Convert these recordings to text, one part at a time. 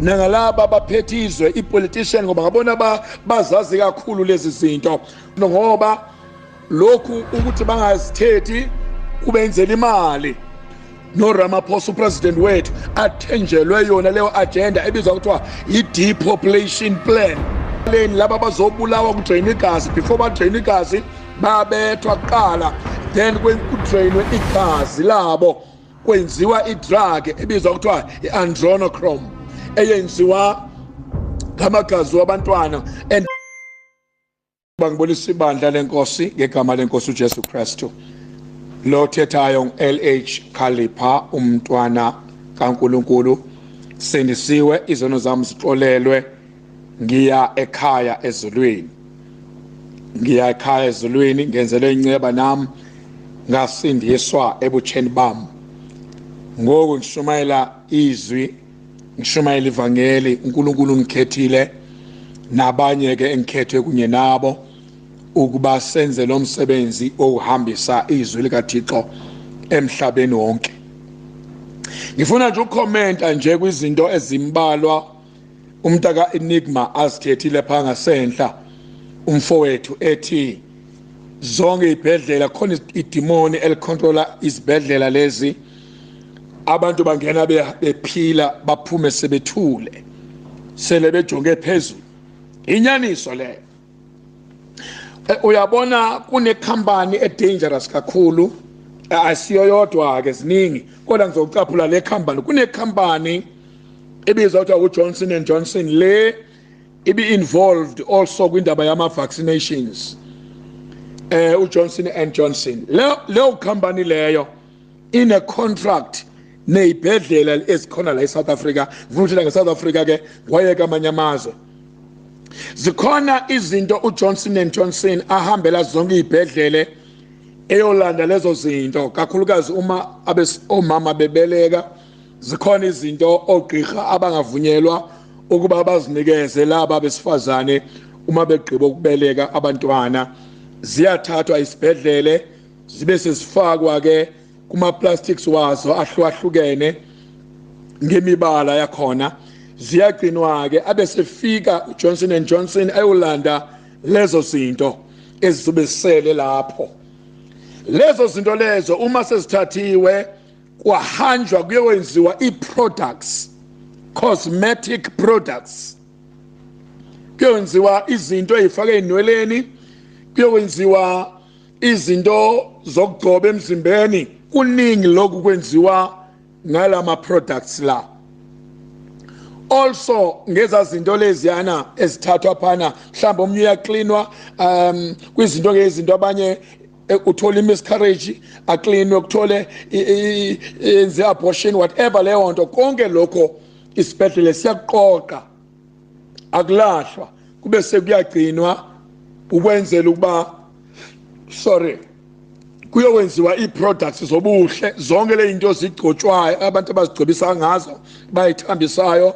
nangalaba abaphethizwe ipolitician ngoba ngabona bazazi kakhulu lezi zinto ngoba lokhu ukuthi bangazithethi kubenzela imali. No Ramaphosa president wethu athenjelwe yona leyo agenda ebizwa kuthiwa i-depopulation plan. Laba bazobulawa kudrain igazi, before badrain igazi babethwa kuqala, then kudrainwe igazi labo kwenziwa idrug ebizwa kuthiwa i-adrenochrome eyenziwa ngamagazi wabantwana. And bangibonisa ibandla lenkosi ngegama lenkosi uJesu Kristu lo thethayo LH Khalipha umntwana kaNkulunkulu. Sendisiwe, izono zami zixolelwe, ngiya ekhaya ezulwini. Ngiya ekhaya ezulwini ngenzelwe inceba nami ngasindiswa ebutsheni bami. Ngoku ngishumayela izwi, ngishumayela ivangeli. uNkulunkulu ungikhethile nabanye ke engikhethwe kunye nabo ukuba senze lo msebenzi ohambisa izwi likaThixo emhlabeni wonke. Ngifuna nje ukukhomenta nje kwizinto ezimbalwa umntaka Enigma azithethile pha ngasenhla umfowethu ethi zonke izibhedlela khona idemoni elicontrola izibhedlela lezi, abantu bangena bephila baphume sebethule sele bejonge phezulu. Inyaniso leyo. Uyabona kune company edangerous kakhulu, asiyo yodwa ke ziningi, kodwa ngizocaphula le company. Kune company ebizwa kuthiwa uJohnson & Johnson, le ibe involved also kwindaba yama vaccinations. uJohnson & Johnson leyo company leyo ine contract nezibhedlela ezikhona la eSouth Africa. Ngifuna ngeSouth Africa ke wayeka amanye amazwe. Zikhona izinto uJohnson & Johnson ahambela zonke izibhedlela eyolanda lezo zinto, kakhulukazi uma omama bebeleka. Zikhona izinto ogqirha abangavunyelwa ukuba bazinikeze laba besifazane uma begqiba ukubeleka abantwana. Ziyathathwa isibhedlele zibe sezifakwa ke kuma plastics wazo ahlukahlukene ngemibala yakhona. Ziyagcinwa ke abesefika uJohnson & Johnson ayolanda lezo zinto ezizobesele lapho. Lezo zinto lezo uma sezithathiwe kwahanjwa kuyokwenziwa i-products, cosmetic products. Kuyokwenziwa izinto ezifaka enweleni, kuyokwenziwa izinto zokugcoba emzimbeni. Kuningi lokhu kwenziwa ngalama products la. Also ngezazinto leziyana ezithathwa phana, mhlawumbe omnye uyaklinwa kwizinto ngezinto abanye uthola miscarriage aklinwe, ukuthole enze abortion, whatever leyo nto. Konke lokho isibhedlela siyaqoqa, akulahlwa, kube sekuyagcinwa ukwenzela ukuba kuyokwenziwa i-products zobuhle. Zonke le zinto zigcotshwayo abantu abazigcobisa ngazo bayithambisayo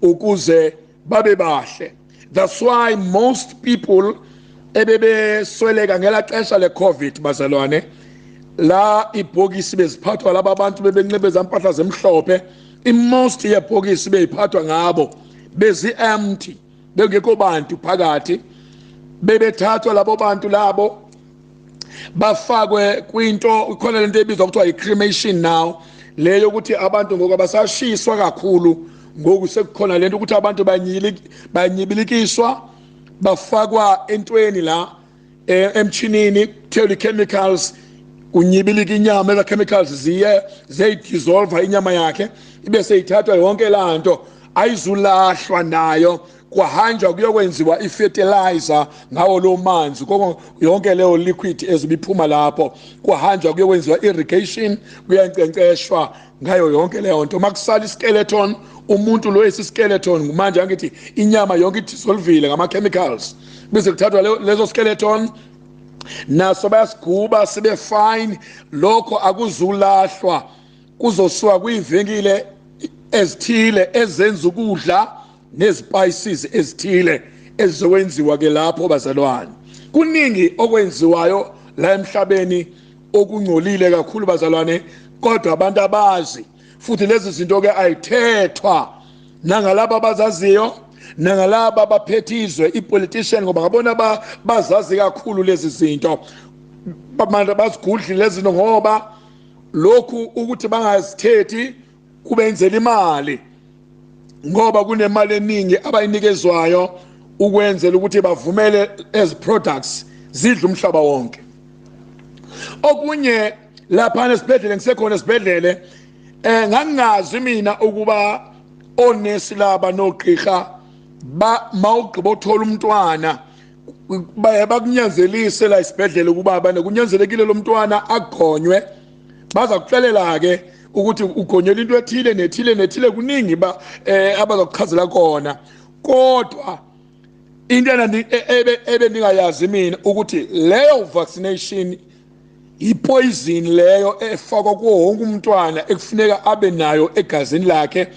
ukuze babe bahle. That's why most people ebebesweleka ngela xesha le-COVID bazalwane, la ibhokisi beziphathwa laba abantu bebenxebeza impahla zemhlophe, i-most yebhokisi beyiphathwa ngabo bezi-empty, bengekho bantu phakathi. Bebethathwa labo bantu labo bafakwe kwinto, ikhona lento ebizwa kuthiwa i-cremation now, leyo ukuthi abantu ngoku abasashiswa kakhulu. Ngoku sekukhona lento ukuthi abantu banyibilikiswa, bafakwa entweni la emchinini, kuthiwa chemicals, kunyibilika inyama. Eza chemicals ziyidissolve inyama yakhe, ibe seyithathwa yonke la nto, ayizulahlwa nayo, kwahanjwa kuyokwenziwa i-fertilizer ngawo lo manzi. Yonke leyo liquid ezibiphuma lapho, kwahanjwa kuyokwenziwa irrigation, kuyankcenkceshwa ngayo yonke leyo nto. Makusala iskeleton, umuntu lo esiskeleton manje angithi inyama yonke idissolvile ngama chemicals, bese kuthathwa lezo skeleton naso bayasiguba sibe fine. Lokho akuzulahlwa, kuzosuka kwivenkile ezithile ezenza ukudla nezispices ezithile ezokwenziwa ke lapho bazalwane. Kuningi okwenziwayo la emhlabeni okungcolile kakhulu bazalwane, kodwa abantu abazi. Futhi lezi zinto ke ayithethwa nangalabo abazaziyo nangalabo abaphethizwe ipolitician ngoba ngabona bazazi kakhulu lezi zinto manje basigudli lezi zinto ngoba lokhu ukuthi bangazithethi kubenzela imali ngoba kunemali eningi abayinikezwayo ukwenzela ukuthi bavumele as products zidla umhlaba wonke. Okunye lapha esibhedlela ngisekhona esibhedlela ngangazi mina ukuba onesi laba nogqirha mawugqiba uthola umntwana bakunyanzelise la isibhedlela ukuba kunyanzelekile lo mntwana agonywe baza kuhlelela ke ukuthi ugonyela into ethile nethile kuningi abazakuchazela kona kodwa into ebe ningayazi mina ukuthi leyo vaccination ipoison leyo efakwa kuwo wonke umntwana ekufuneka abe nayo egazini lakhe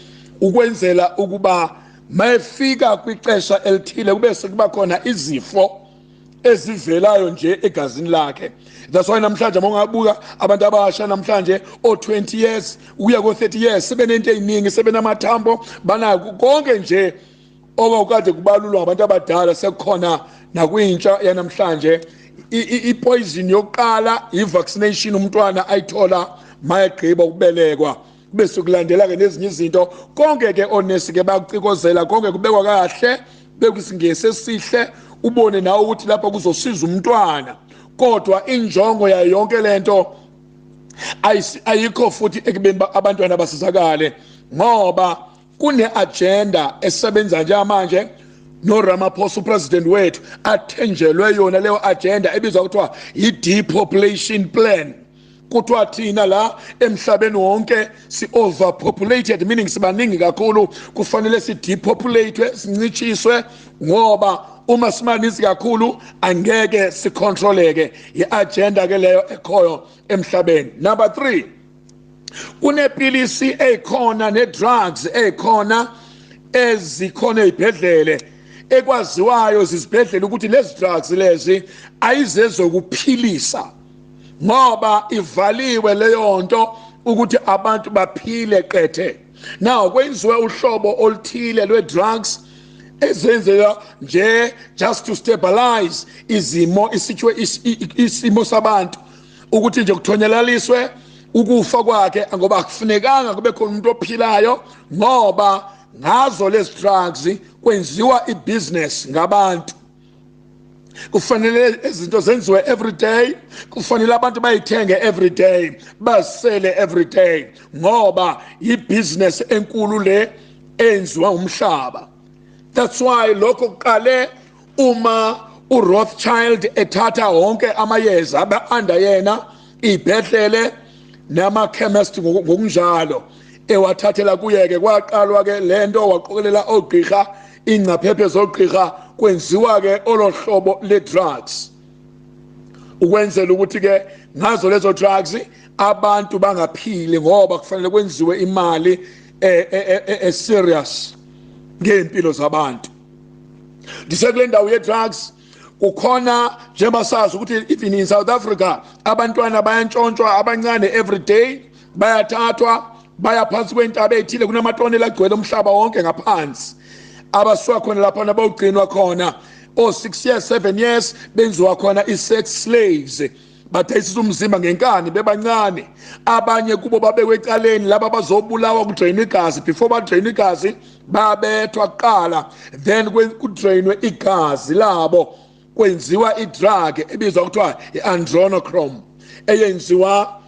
ukwenzela ukuba mayefika kwixesha elithile kube sekuba khona izifo ezivelayo nje egazini lakhe. That's why namhlanje mongabuka abantu abasha namhlanje o 20 years uya ko 30 years sebenento eziningi sebenamathambo bana konke nje okade kubalulwa abantu abadala sekukhona nakwintsha yanamhlanje. Ipoison yokuqala i-vaccination umntwana ayithola mayegqiba ukubelekwa bese kulandela ke nezinye izinto konke ke onesi ke bayacikozela konke kubekwa kahle bekusingese sihle ubone nawe ukuthi lapha kuzosiza umntwana kodwa injongo yayo yonke lento ayikho futhi ekubeni abantwana basizakale ngoba kune agenda esebenza nje manje no Ramaphosa president wethu athenjelwe yona leyo agenda ebizwa kuthiwa i-depopulation plan. Kuthiwa thina la emhlabeni wonke si overpopulated meaning sibaningi kakhulu kufanele si depopulate sincitshiswe ngoba uma simaninzi kakhulu angeke sicontroleke i-agenda ke leyo ekhoyo emhlabeni. Number 3 kunepilisi ekhona ne-drugs ekhona ezikhona ezibhedlele ekwaziwayo zizibhedlela ukuthi lezi drugs lezi ayizezokuphilisa ngoba ivaliwe leyo nto ukuthi abantu baphile qethe. Now kwenziwe uhlobo oluthile lwe-drugs ezenzeka nje just to stabilize isimo sabantu ukuthi nje kuthonyelaliswe ukufa kwakhe ngoba akufunekanga kube khona umuntu ophilayo ngoba ngazo lezi drugs kwenziwa ibusiness ngabantu. Kufanele izinto zenziwe every day kufanele abantu bayithenge every day basele every day ngoba ibusiness enkulu le enziwa umhlaba. That's why lokho kuqale uma uRothschild ethatha wonke amayeza aba-under yena ibhedlele nama-chemist ngokunjalo ewathathela kuyeke kwaqalwa ke lento waqokelela ogqirha ingcaphephe zogqirha kwenziwa ke olohlobo le-drugs ukwenzela ukuthi ke ngazo lezo drugs abantu bangaphili ngoba kufanele kwenziwe imali serious ngempilo zabantu. Disekule ndawo ye-drugs kukhona njengoba sazi ukuthi even in South Africa abantwana bayantshontshwa abancane every day bayathathwa baya phansi kwentaba ethile kunamatone lagcwele umhlaba wonke ngaphansi abasuka khona lapha nabawugcinwa khona 6 years 7 years benziwa khona i-sex slaves bathayisisa umzimba ngenkani bebancane abanye kubo babekwe ecaleni laba bazobulawa kudrain igazi before badrain igazi babethwa kuqala then kudrainwe igazi labo kwenziwa i-drug ebizwa kuthiwa i-adrenochrome eyenziwa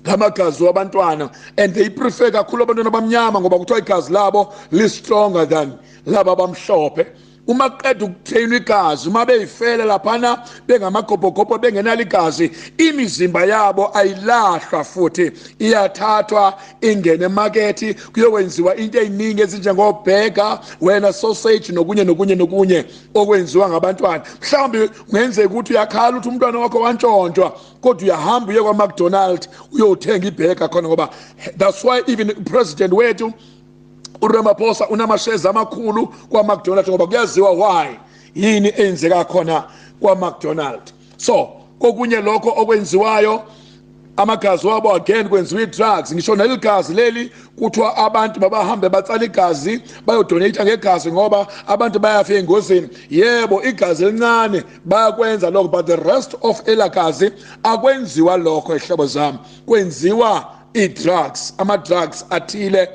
ngamagazi wabantwana and they prefer kakhulu abantwana abamnyama ngoba kuthiwa igazi labo li stronger than laba bamhlophe. Uma qeda ukutrain igazi uma beyifela laphana bengamagobhogobo bengenalo igazi imizimba yabo ayilahlwa futhi iyathathwa ingene emarket kuyokwenziwa into eziningi ezinjengobhega wena sausage nokunye okwenziwa ngabantwana. Mhlawumbe ngenzeka ukuthi uyakhala ukuthi umntwana wakho wantshontshwa kodwa uyahamba uye kwa McDonald's uyothenga ibhega khona ngoba that's why even president wethu uRamaphosa unamashares amakhulu kwa McDonald's ngoba kuyaziwa why yini enzeka khona kwa McDonald's. So kokunye lokho okwenziwayo amagazi wabo again kwenziwa drugs. Ngisho neligazi leli kuthiwa abantu babahambe batsala igazi bayodonate ngegazi ngoba abantu bayafa engozini. Yebo, igazi elincane bayakwenza lokho, but the rest of elagazi akwenziwa lokho. Ehlobo zami, kwenziwa drugs, ama drugs athile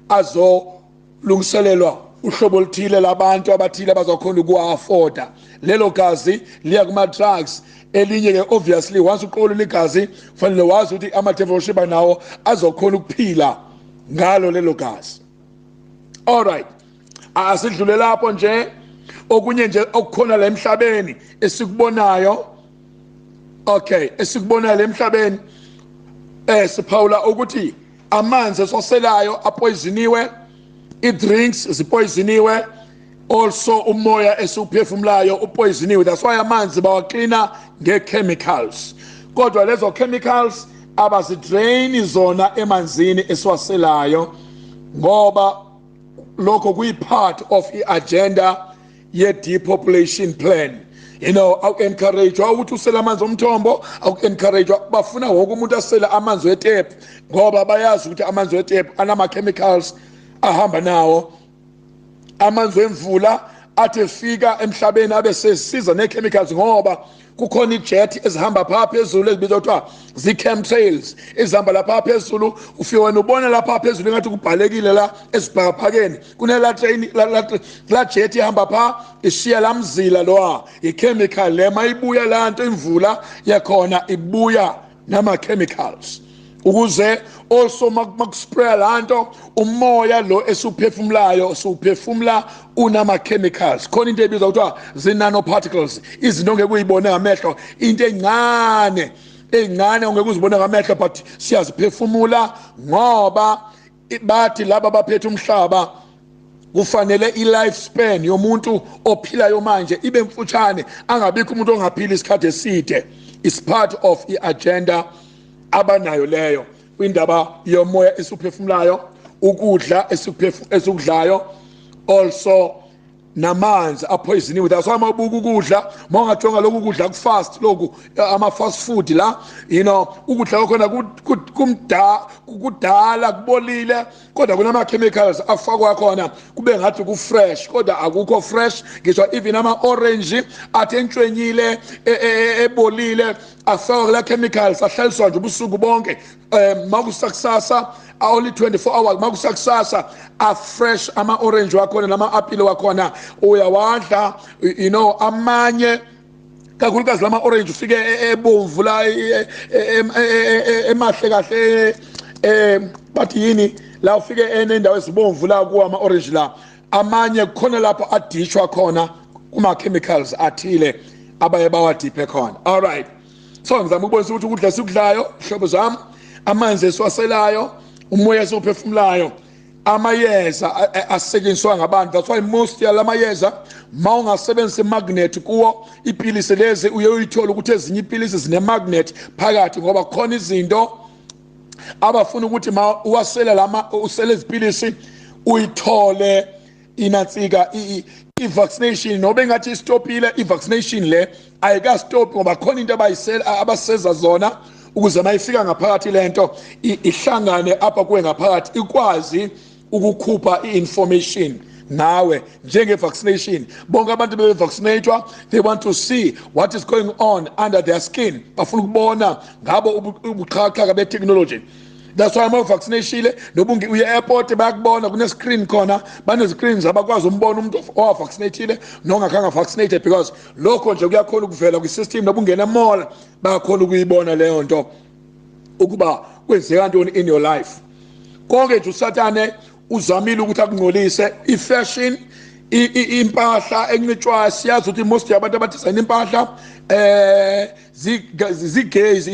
azolungiselelwa uhlobo oluthile labantu abathile abazokhona ukuwa-afforda. Lelo gazi liya kuma-drugs. Elinye ke obviously once uqola ligazi kufanele wazi ukuthi ama-devil worshipper nawo azokhona ukuphila ngalo lelo gazi. Alright, asidlule lapho nje. Okunye nje okukhona la emhlabeni esikubonayo, okay, esikubonayo la emhlabeni siphawula ukuthi amanzi esoselayo apoisoniwe, i-drinks zipoisoniwe, also umoya esiwuphefumulayo upoisoniwe. That's why amanzi bawaklina nge-chemicals. Kodwa lezo chemicals abazidraini zona emanzini esiwaselayo ngoba lokho kuyi-part of i-agenda ye-depopulation plan. You know, aku-encourage ukuthi usele amanzi omthombo, aku-encourage bafuna wonke umuntu asele amanzi wetepu ngoba bayazi ukuthi amanzi wetepu anama-chemicals ahamba nawo. Amanzi wemvula athi efika emhlabeni abe sesiza ne-chemicals ngoba kukhona ijet ezihamba pha phezulu ezibizwa kuthiwa zii-chemtrails ezihamba lapha phezulu. Ufike wena ubona lapha phezulu engathi kubhalekile la esibhakaphakeni kunela train la jet ihamba pha ishiya la mzila lowa i-chemical le mayibuya la nto imvula yakhona ibuya nama-chemicals ukuze also makuspray lanto umoya lo esiwuphefumulayo siwuphefumula unama-chemicals. Khona into ebizwa kuthiwa zi-nanoparticles, izinto ongeke uyibone ngamehlo, into encane ongeke uzibone ngamehlo but siyaziphefumula ngoba bathi laba baphethe umhlaba kufanele i-life span yomuntu ophilayo manje ibe mfutshane, angabikho umuntu ongaphili isikhathi eside. It's part of i-agenda abanayo leyo kwindaba yomoya esiwuphefumulayo, ukudla esikudlayo, also namanzi apoisoniwe. That's why mabuka ukudla mongajonga lokhu kudla kufast lokhu ama-fast food la, you know, ukudla khona kudala kubolile kodwa kunama-chemicals afakwa khona kube ngathi ku-fresh kodwa akukho fresh. Ngisho even ama-orange athi entshwenyile ebolile afakwa kula chemicals ahlaliswa nje ubusuku bonke. Makusakusasa only 24 hours makusakusasa afresh ama-orange wakhona nama-apile wakhona uyawadla. You know, amanye kakhulukazi lama-orange ufike ebomvu la emahle kahle bathi yini la ufike enendawo ezibomvu la kuwa ama-orange la, amanye kukhona lapho adishwa khona kuma-chemicals athile abaye bawadiphe khona. Alright, so ngizama ukubonisa ukuthi ukudla esikudlayo hlobo zami, amanzi esiwaselayo, umoya esiwuphefumulayo, amayeza asetshenziswa ngabantu. That's why most yalamayeza mawungasebenzisa imagnet kuwo ipilisi lezi uye uyithola ukuthi ezinye ipilisi zine-magnet phakathi ngoba khona izinto abafuna ukuthi ma uwasela usele izipilisi uyithole inansika i-vaccination nobe ngathi istopile i-vaccination le ayikastophi ngoba khona into abaseza zona ukuze mayifika ngaphakathi lento ihlangane apha kuwe ngaphakathi ikwazi ukukhupha i-information nawe njenge-vaccination. Bonke abantu bebe-vaccinatwa, they want to see what is going on under their skin. Bafuna ukubona ngabo ubuxhakaxhaka be-technology. That's why ama-vaccination noba uye-airport bayakubona kune-screen khona, banezi-screens abakwazi umbona umuntu owavaccinatile nongakhange vaccinated because lokho nje kuyakhona ukuvela kwi-system. Noba ungena mall bayakhona ukuyibona leyo nto ukuba kwenzeka ntoni in your life. Konke nje uSathane uzamile ukuthi akungcolise i-fashion, impahla encitshwayo. Siyazi ukuthi most yabantu abadesign impahla zi-gays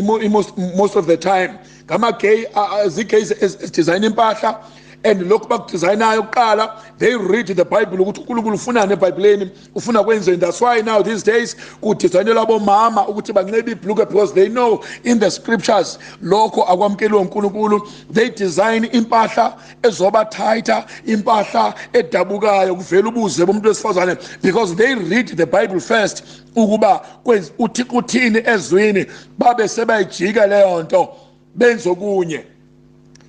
most of the time. Ngama-gay zi-gays ezidesign impahla and lokhu bakudizayinayo kuqala they read the Bible ukuthi uNkulunkulu ufunani eBhayibhelini ufuna kwenzeni. That's why now these days kudizayinelwa abomama ukuthi banxibe ibhluke because they know in the scriptures lokho akwamkeliwe uNkulunkulu. They design impahla ezoba tighter, impahla edabukayo kuvela ubuze bomuntu wesifazane because they read the Bible first ukuba uThixo uthini ezwini babe sebayijika leyo nto benze okunye.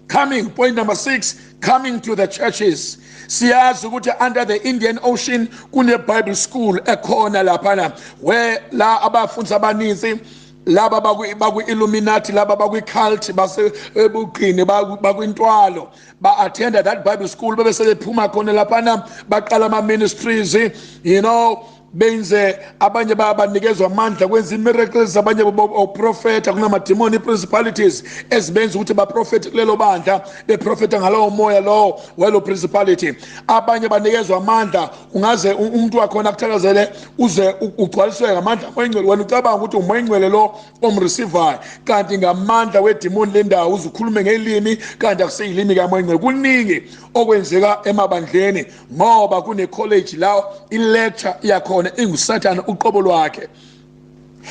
Coming, point number 6, coming to the churches. Siyazi ukuthi under the Indian Ocean kune Bible school ekhona laphana where la abafundi abaninzi laba baku Illuminati laba baku cult base ebuqini bakwintwalo ba attend that Bible school bese bephuma khona laphana baqala ama ministries, you know, benze abanye babanikezwa amandla kwenza miracles, abanye oprofeta kunama demon principalities ezibenza ukuthi baprofete kulelo bandla beprofeta ngalowo moya lo welo principality. Abanye banikezwa amandla ungaze umuntu wakhona akuthakazele uze ugcwaliswe ngamandla moyingcwele, wena ucabanga ukuthi umoyingcwele lo omreceiver kanti ngamandla wedemon lendawo uzukhulume ngelimi kanti akuseyilimi kamoyingcwele. Kuningi okwenzeka emabandleni ngoba kune college la ilecture yakhona ingusathana uqobo lwakhe.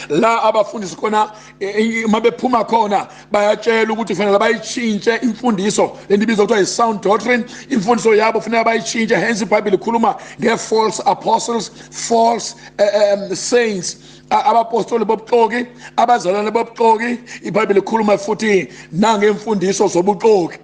La abafundisi khona mabephuma khona bayatshela ukuthi kufanele bayichintshe imfundiso lendibizwa ukuthi sound doctrine. Imfundiso yabo kufanele bayichintshe, hence iBhayibheli ikhuluma nge-false apostles, false saints, abapostoli bobuxoki, abazalwane bobuxoki. iBhayibheli ikhuluma futhi nangemfundiso zobuxoki.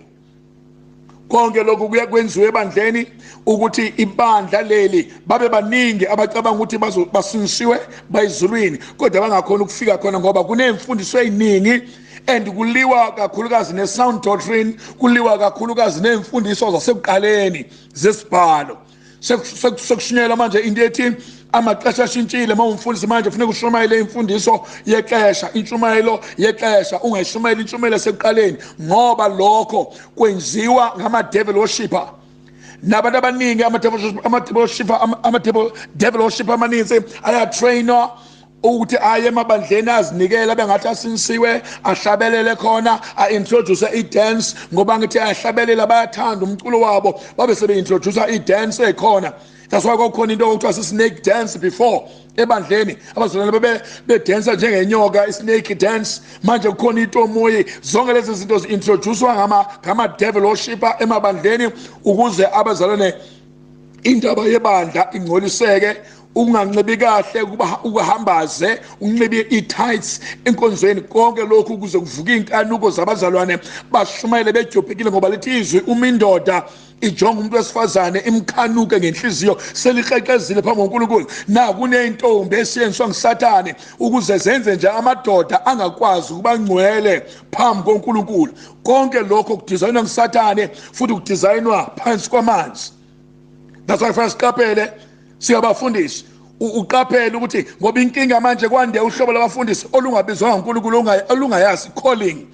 Konke lokhu kuya kwenziwe ebandleni ukuthi ibandla leli babe baningi abacabanga ukuthi basinshiwe bayizulwini kodwa bangakhona ukufika khona ngoba kunemfundiso eziningi and kuliwa kakhulukazi ne-sound doctrine, kuliwa kakhulukazi nemfundiso zasekuqaleni zesibhalo. Sekushunyela manje into ethi amaxesha ashintshile. Uma umfundisi manje kufanele ushumayele imfundiso yexesha, intshumayelo yexesha, ungayishumayeli intshumayelo esekuqaleni ngoba lokho kwenziwa ngama-devil worshipper. Nabantu abaningi ama-devil worshipper amaninzi ayatrainwa ukuthi aye emabandleni azinikela bengathi asinisiwe, ahlabelele khona, a-introduce i-dance ngoba ngithi ayahlabelela bayathanda umculo wabo babe sebe-introduce i-dance ekhona. That's why kwakukhona into okuthiwa si-snake dance before ebandleni, abazalwane bedansa njengenyoka, i-snake dance. Manje kukhona itomoyi, zonke lezi zinto zi-introducewa ngama-devil worshipper emabandleni ukuze abazalwane indaba yebandla ingcoliseke, unganxibi kahle ukuhambaze, unxibe i-tights enkonzweni, konke lokhu ukuze kuvuke inkanuko zabazalwane bashumayele bejobhekile ngoba lithi izwi uma indoda ijonga umuntu wesifazane imkhanuke ngenhliziyo seliqeqezile phambi koNkulunkulu. Na kuneyintombi esiyenziswa nguSathane ukuze zenze nje amadoda angakwazi ukuba ngcwele phambi koNkulunkulu. Konke lokho kudizayinwa nguSathane futhi kudizayinwa phansi kwamanzi. That's why first qaphele siyabafundisi uqaphele ukuthi ngoba inkinga manje kwande uhlobo labafundisi olungabizwa nguNkulunkulu olungayazi calling,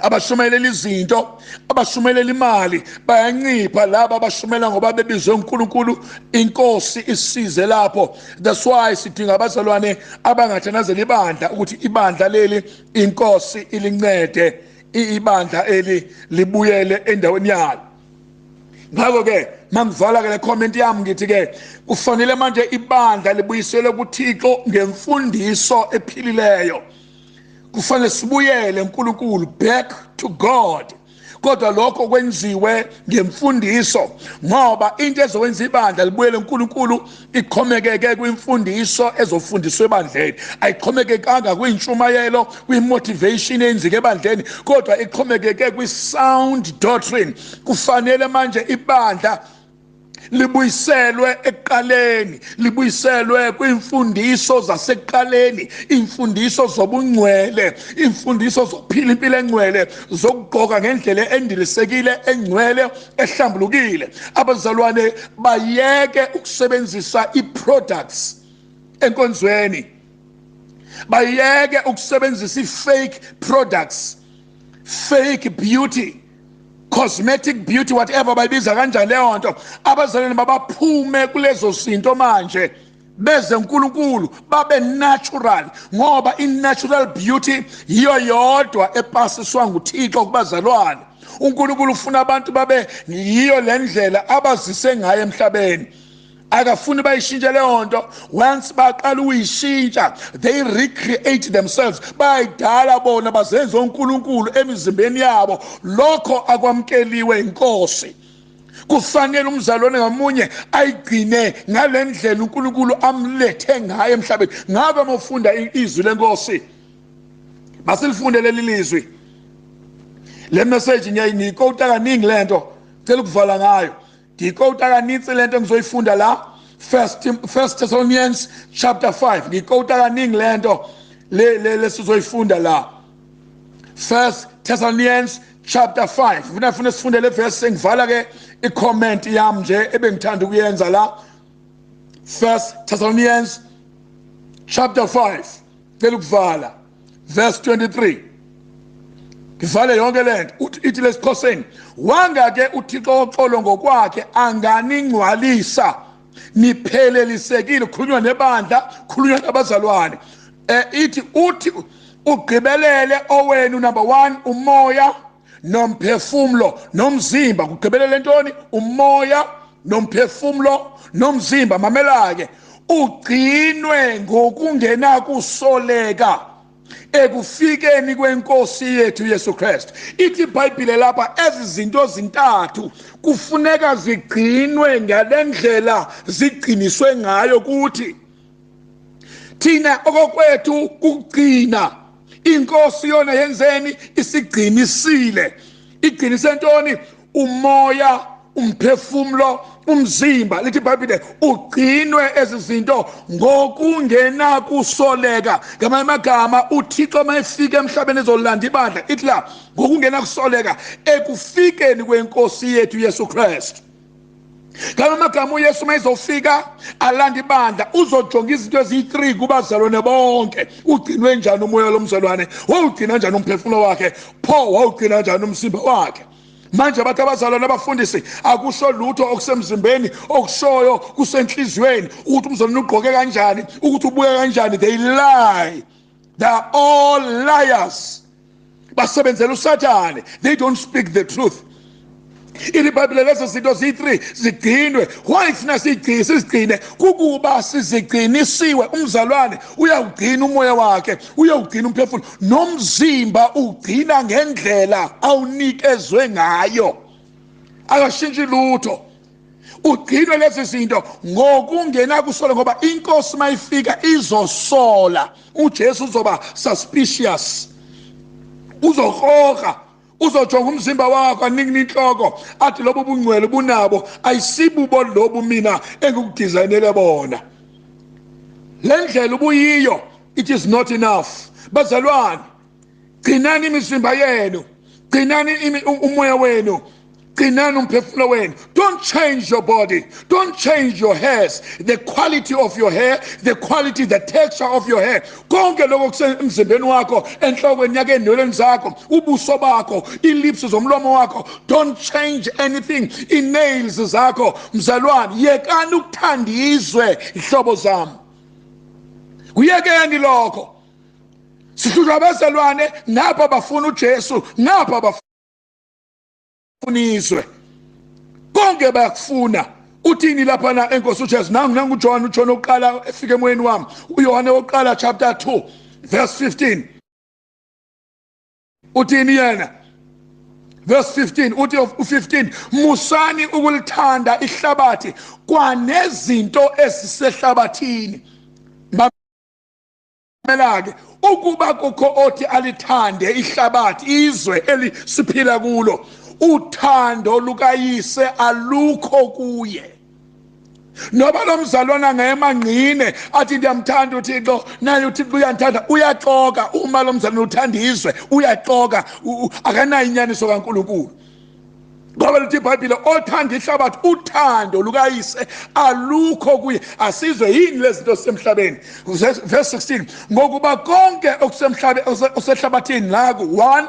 abashumayela izinto, abashumayela imali, bayancipha laba abashumela ngoba bebizwe uNkulunkulu. Inkosi isize lapho. That's why sidinga abazalwane abangathanazela ibandla ukuthi ibandla leli inkosi ilincede, ibandla eli libuyele endaweni yalo. Ngakho ke mangivala ke le comment yami ngithi ke kufanele manje ibandla libuyisele kuThixo ngemfundiso ephilileyo. Kufanele sibuyele uNkulunkulu, back to God. Kodwa lokho kwenziwe ngemfundiso ngoba into ezokwenza ibandla libuyele uNkulunkulu iqhomekeke kwimfundiso ezofundiswa ebandleni. Ayiqhomekekanga kwintshumayelo, kwimotivation enzike ebandleni, kodwa iqhomekeke kwi-sound doctrine. Kufanele manje ibandla libuyiselwe ekuqaleni, libuyiselwe kwimfundiso zasekuqaleni, imfundiso zobungcwele, imfundiso zokuphila impilo engcwele, zokugqoka ngendlela endilisekile, engcwele, ehlambulukile. Abazalwane bayeke ukusebenzisa i-products enkonzweni, bayeke ukusebenzisa i-fake products, fake beauty, cosmetic beauty, whatever bayibiza kanjani leyo nto. Abazalwane babaphume kulezo zinto manje beze uNkulunkulu babe natural ngoba i-natural beauty yiyo yodwa epasiswa nguThixo kubazalwane. uNkulunkulu ufuna abantu babe yiyo lendlela abazise ngayo emhlabeni. Akafuni bayishintshe leyo nto. Once baqala uyishintsha, they recreate themselves, bayidala bona bazenze uNkulunkulu emizimbeni yabo. Lokho akwamkeliwe inkosi. Kufanele umzalwane ngamunye ayigcine ngalendlela uNkulunkulu amlethe ngayo emhlabeni. Ngabe mofunda izwi lenkosi, basilifunde leli lizwi. Le message ngiyikota kaningi lento, cela ukuvala ngayo. Ngikota kanitsi lento ngizoyifunda la. First Thessalonians chapter 5. Ngikota kaningi lento le sizoyifunda la. First Thessalonians chapter 5. Ngifuna sifunde le verse, ngivala ke i-comment yami nje ebengithanda ukuyenza la. First Thessalonians chapter 5. Cela ukuvala verse 23. Ngivale yonke lento ithi lesiXhoseni, wanga ke uThixo oxolo ngokwakhe anganingcwalisa niphelelisekile. Khulunywa nebandla, khulunywa nabazalwane. Ithi uthi ugqibelele owenu number 1 umoya nomphefumulo nomzimba. Kugqibelele ntoni? Umoya nomphefumulo nomzimba. Mamela ke, ugcinwe ngokungena kusoleka ekufikeni kwenkosi yethu Yesu Kristu. Ithi iBhayibhile lapha ezizinto zintathu kufuneka zigcinwe ngalendlela zigciniswe ngayo kuthi thina okokwethu kugcina. Inkosi yona yenzeni? Isigcinisile. Igcinise ntoni? Umoya, umphefumulo, umzimba. Lithi iBhayibhile ugcinwe ezizinto ngokungena kusoleka. Ngamanye amagama uThixo mayefika emhlabeni ezolanda ibandla, ithi la ngokungena kusoleka ekufikeni kwenkosi yethu Yesu Kristu. Ngamanye amagama uYesu mayezofika alanda ibandla uzojonga izinto eziyi-3 kubazalwane bonke. Ugcinwe njani umoya lomzalwane? Wawugcina kanjani umphefumulo wakhe? Pho wawugcina kanjani umzimba wakhe? Manje abantu abazalwane abafundisi akusho lutho okusemzimbeni, okushoyo kusenhliziyweni ukuthi umzalwane ugqoke kanjani, ukuthi ubuye kanjani. They lie. They are all liars. Basebenzela uSathane. They don't speak the truth. IBhayibhile lezi zinto ziyi-3 zigcinwe. Why funa sizigcine? Kukuba sizigcinisiwe. Umzalwane uyawugcina umoya wakhe, uyawugcina umphefumulo nomzimba, ugcina ngendlela awunikezwe ngayo, akashintshi lutho. Ugcinwe lezi zinto ngokungena kusola, ngoba inkosi mayifika izosola. uJesu uzoba suspicious, uzohoga, uzojonga umzimba wakho anikini inhloko athi lobo bungcwele bunabo ayisibubo lobu mina engikudesignele bona. Lendlela ubuyiyo, it is not enough. Bazalwane, gcinani imizimba yenu, gcinani umoya wenu, gcinani umphefumulo wenu. Don't change your body, don't change your hairs, the quality of your hair, the quality, the texture of your hair. Konke lokho kusemzimbeni wakho, enhlokweni yakho, enweleni zakho, ubuso bakho, ilips zomlomo wakho. Don't change anything. I-nails zakho. Mzalwane, yekani ukuthanda izwe, ihlobo zami. Uyekeni lokho. Sihlutshwa abazalwane, ngapha bafuna uJesu, ngapha bafuna izwe. Konke bayakufuna. Uthini lapha na enkosi uJesu? Nangu uJohn oqala efike emoyeni wami. uYohane oqala chapter 2 verse 15. Uthini yena? Verse 15, uthi u15, musani ukulithanda ihlabathi kwanezinto ezisehlabathini. Melake ukuba kukho othi alithande ihlabathi, izwe elisiphila kulo, uthando lukayise alukho kuye. Noba lo mzalwana ngayemangqine athi ndiyamthanda uThixo, naye uThixo uyanthanda, uyaxoka. Uma lo mzalwana uthanda izwe uyaxoka, akanayo inyaniso kaNkulunkulu. Ngoba lithi iBhayibhile othanda ihlabathi, uthando lukayise alukho kuye. Asizwe yini lezi zinto zisemhlabeni? Verse 16, ngokuba konke okusehlabathini naku 1,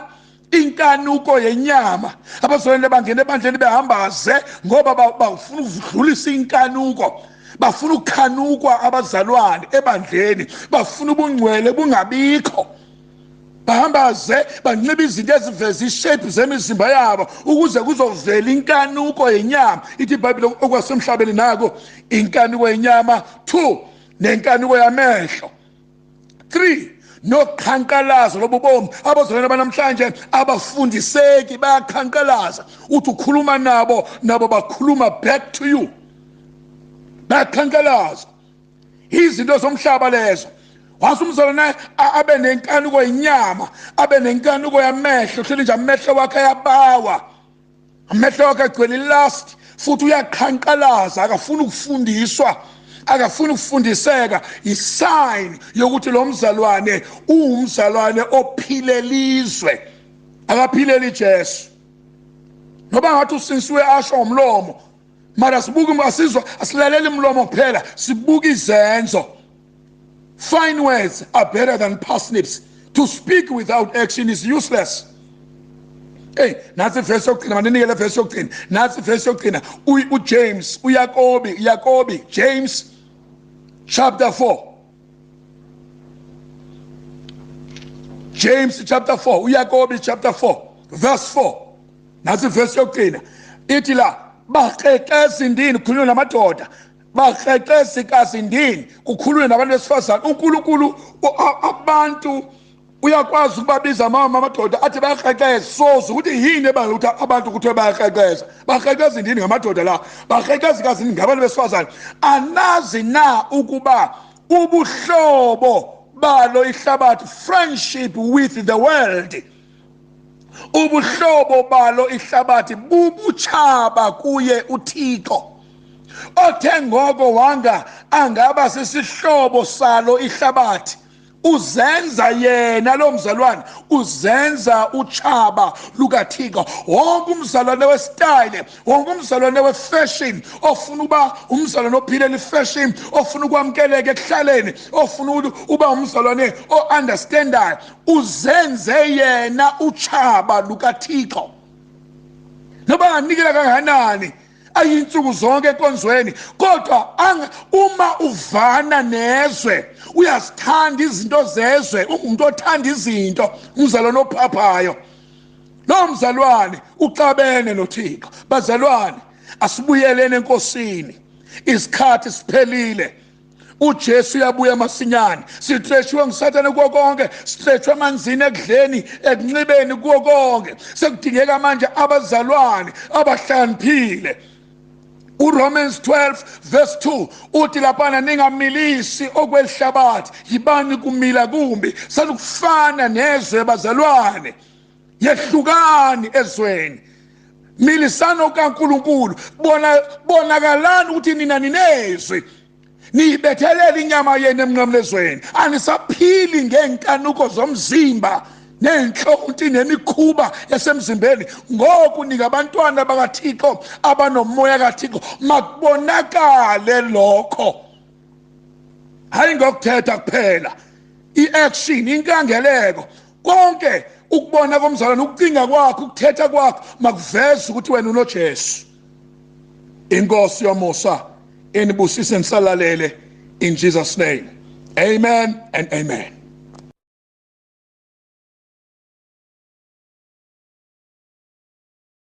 inkanuko yenyama. Abazalwane bangena ebandleni behambaze ngoba bafuna ukudlulisa inkanuko, bafuna ukukhanukwa abazalwane ebandleni, bafuna ubungcwele bungabikho. bahambaze banxiba izinto eziveza ishape zemizimba yabo ukuze kuzovela inkanuko yenyama. Ithi iBhayibheli okwasemhlabeni nako inkanuko yenyama. 2, nenkanuko yamehlo. 3, nokhankalazo lobubomu. Abazalwane banamhlanje abafundiseki bayakhankalaza. Uthi ukhuluma nabo bakhuluma back to you. Bayakhankalaza. Izinto zomhlaba lezo. Wasumzalwane abe nenkanuko yenyama, abe nenkanuko yamehlo. Hleli nje amehlo wakhe ayabawa. Amehlo wakhe agcwele lust futhi uyakhankalaza, akafuna ukufundiswa. Akafuna ukufundiseka. Isign yokuthi lo mzalwane umzalwane ophilelizwe, akaphileli Jesu. Ngoba ngathi usinsiwe asho ngomlomo, mara sibuka asizwa asilaleli umlomo kuphela, sibuka izenzo. Fine words are better than parsnips. To speak without action is useless. Hey, nathi verse yokugcina maninikele verse yokugcina. Nathi verse yokugcina uJames, uYakobi, James chapter 4. James chapter 4, uYakobi chapter 4, verse 4. Nathi verse yokugcina. Ithi la baxexeza indini kukhulunywa namadoda. Baxexeza ikazindini kukhulunywa nabantu besifazane. uNkulunkulu abantu uyakwazi ukubabiza amadoda athi bayaxexeza. Soze ukuthi yini ebanga ukuthi abantu kuthiwe bayaxexeza. Baxexeza indini ngamadoda la, baxexeza ikazindini ngabantu besifazane. Anazi na ukuba ubuhlobo balo ihlabathi, friendship with the world, ubuhlobo balo ihlabathi bubutshaba kuye uThixo. Othe ngoko wanga angaba sisihlobo salo ihlabathi. Uzenza yena lo mzalwane, uzenza utshaba lukaThixo. Wonke umzalwane westyle, wonke umzalwane wefashion ofuna uba umzalwane ophilela ifashion, ofuna ukwamkeleka ekuhlaleni, ofuna uba umzalwane o-understandayo, uzenze yena utshaba lukaThixo. Noba nganikela kanganani ayinsuku zonke enkonzweni, kodwa uma uvana nezwe, uyazithanda izinto zezwe, ungumuntu othanda izinto, umzalwane ophaphayo, lo mzalwane uxabene noThixo. Bazalwane, asibuyeleni enkosini, isikhathi siphelile. uJesu uyabuya masinyane. Sithreshwe ngisathane kuwo konke, sithreshwe emanzini, ekudleni, ekunxibeni, kuwo konke. Sekudingeka manje abazalwane abahlaniphile. uRomans 12 verse 2 uthi laphana ningamilisi okwelihlabathi, yibani kumila kumbi. Sanukufana nezwe bazalwane, yehlukani ezweni, milisano kaNkulunkulu. Bonakalani ukuthi nina ninezwe, niyibethelela inyama yenu emnqamlezweni. Anisaphili ngenkanuko zomzimba nenhlonti nemikhuba yasemzimbeni. Ngoku ningabantwana bakaThixo abanomoya kaThixo. Makubonakale lokho, hayi ngokuthetha kuphela, i-action, inkangeleko, konke ukubona komzalwane, ukucinga kwakho, ukuthetha kwakho, makuveze ukuthi wena unoJesu. Inkosi yomusa inibusise nisalalele, in Jesus name, amen and amen.